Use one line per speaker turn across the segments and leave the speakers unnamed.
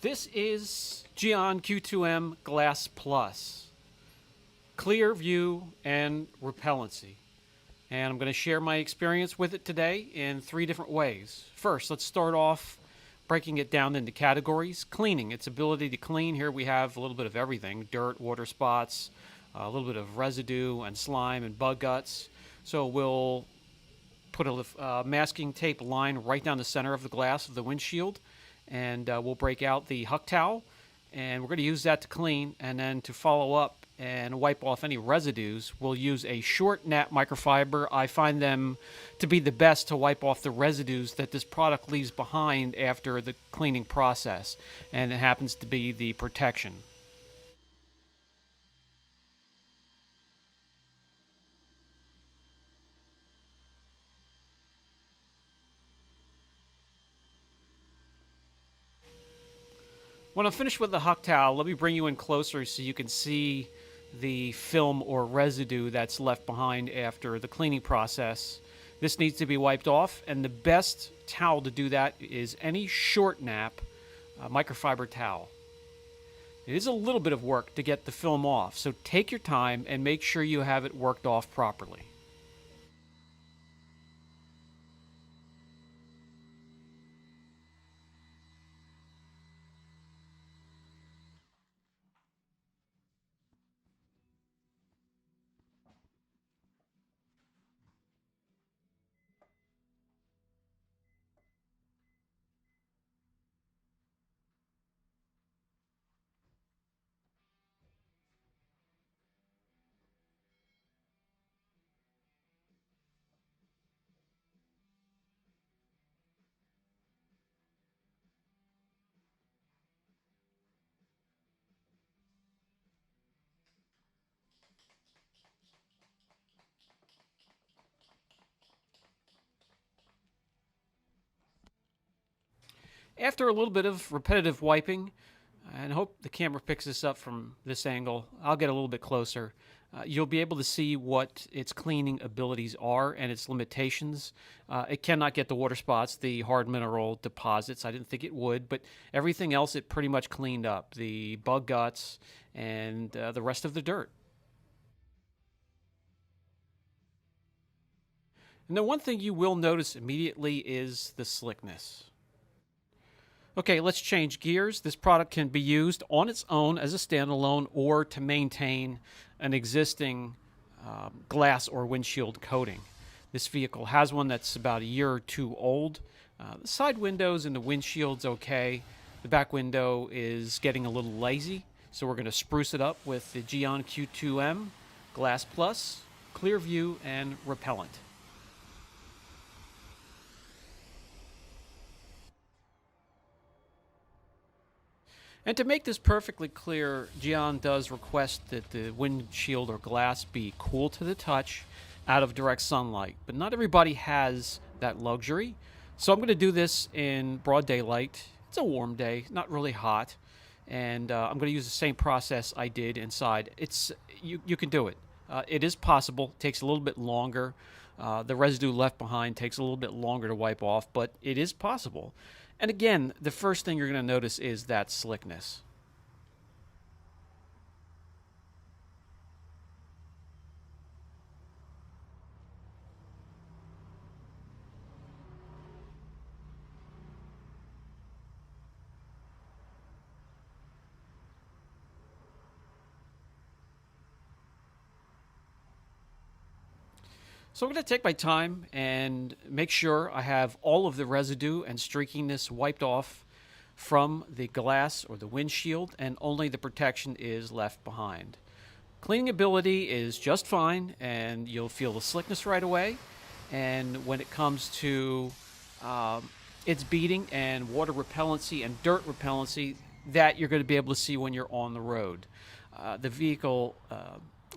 This is GYEON Q2M Glass Plus, clear view and repellency. And I'm going to share my experience with it today in 3 different ways. First, let's start off breaking it down into categories. Cleaning, its ability to clean. Here we have a little bit of everything: dirt, water spots, a little bit of residue and slime and bug guts. So we'll put a masking tape line right down the center of the glass of the windshield, and we'll break out the Huck towel, and we're going to use that to clean. And then to follow up and wipe off any residues, we'll use a short nap microfiber. I find them to be the best to wipe off the residues that this product leaves behind after the cleaning process, and it happens to be the protection. When I'm finished with the Huck towel, let me bring you in closer so you can see the film or residue that's left behind after the cleaning process. This needs to be wiped off, and the best towel to do that is any short nap microfiber towel. It is a little bit of work to get the film off, so take your time and make sure you have it worked off properly. After a little bit of repetitive wiping, and I hope the camera picks this up from this angle, I'll get a little bit closer. You'll be able to see what its cleaning abilities are and its limitations. It cannot get the water spots, the hard mineral deposits. I didn't think it would, but everything else it pretty much cleaned up. The bug guts and the rest of the dirt. And the one thing you will notice immediately is the slickness. Okay, let's change gears. This product can be used on its own as a standalone or to maintain an existing glass or windshield coating. This vehicle has one that's about a year or 2 old. The side windows and the windshield's okay. The back window is getting a little lazy, so we're going to spruce it up with the GYEON Q2M Glass Plus, clear view, and repellent. And to make this perfectly clear, GYEON does request that the windshield or glass be cool to the touch out of direct sunlight. But not everybody has that luxury. So I'm going to do this in broad daylight. It's a warm day, not really hot. And I'm going to use the same process I did inside. You can do it. It is possible. It takes a little bit longer. The residue left behind takes a little bit longer to wipe off, but it is possible. And again, the first thing you're going to notice is that slickness. So I'm going to take my time and make sure I have all of the residue and streakiness wiped off from the glass or the windshield, and only the protection is left behind. Cleaning ability is just fine, and you'll feel the slickness right away. And when it comes to its beading and water repellency and dirt repellency, that you're going to be able to see when you're on the road.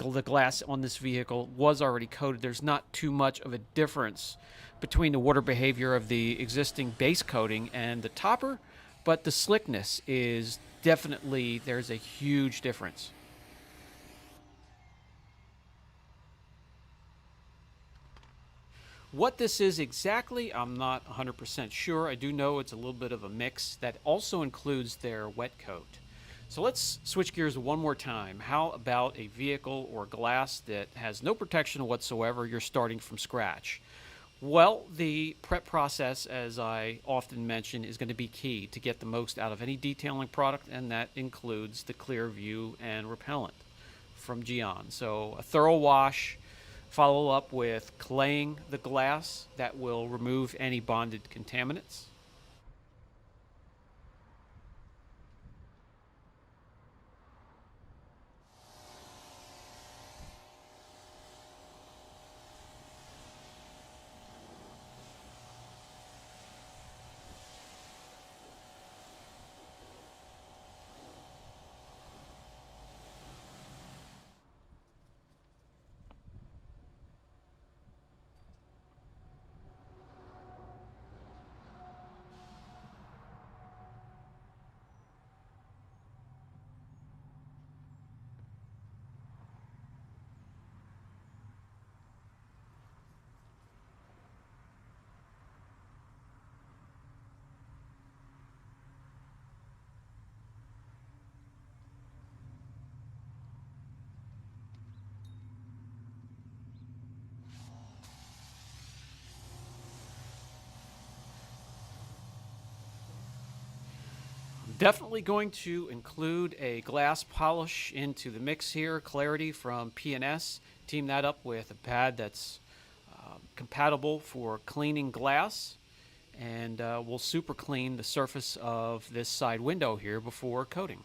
The glass on this vehicle was already coated. There's not too much of a difference between the water behavior of the existing base coating and the topper, but the slickness is definitely, there's a huge difference. What this is exactly, I'm not 100% sure. I do know it's a little bit of a mix that also includes their wet coat. So let's switch gears one more time. How about a vehicle or glass that has no protection whatsoever? You're starting from scratch. Well, the prep process, as I often mention, is going to be key to get the most out of any detailing product, and that includes the clear view and repellent from GYEON. So a thorough wash, follow up with claying the glass that will remove any bonded contaminants. Definitely going to include a glass polish into the mix here. Clarity from P&S. Team that up with a pad that's compatible for cleaning glass. And we'll super clean the surface of this side window here before coating.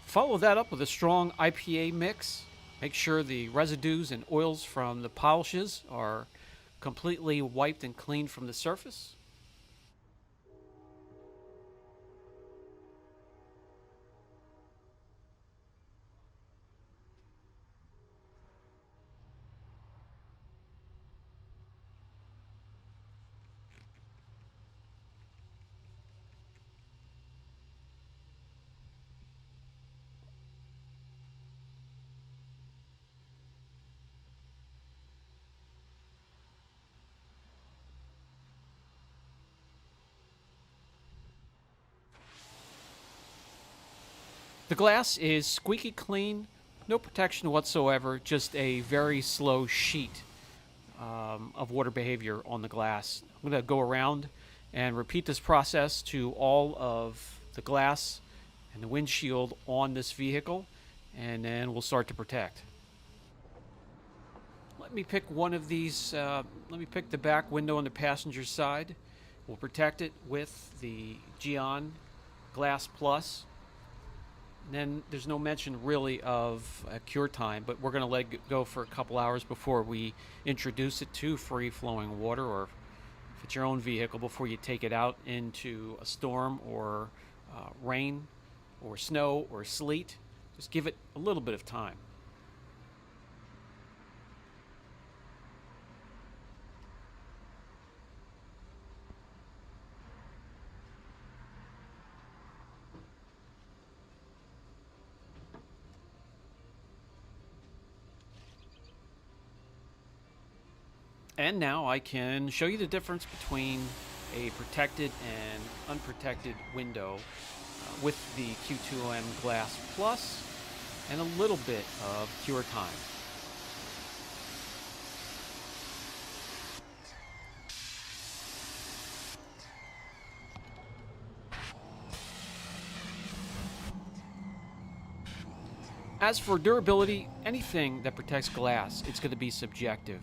Follow that up with a strong IPA mix. Make sure the residues and oils from the polishes are completely wiped and cleaned from the surface. The glass is squeaky clean, no protection whatsoever, just a very slow sheet of water behavior on the glass. I'm going to go around and repeat this process to all of the glass and the windshield on this vehicle, and then we'll start to protect. Let me pick one of these. Let me pick the back window on the passenger side. We'll protect it with the GYEON Glass Plus. And then there's no mention really of a cure time, but we're going to let it go for a couple hours before we introduce it to free-flowing water, or if it's your own vehicle, before you take it out into a storm or rain or snow or sleet. Just give it a little bit of time. And now I can show you the difference between a protected and unprotected window with the Q2M Glass Plus and a little bit of cure time. As for durability, anything that protects glass, it's going to be subjective.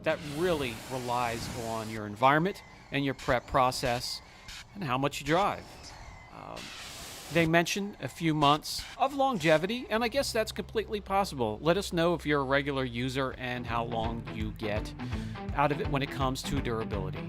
That really relies on your environment and your prep process and how much you drive. Um, they mention a few months of longevity, and I guess that's completely possible. Let us know if you're a regular user and how long you get out of it when it comes to durability.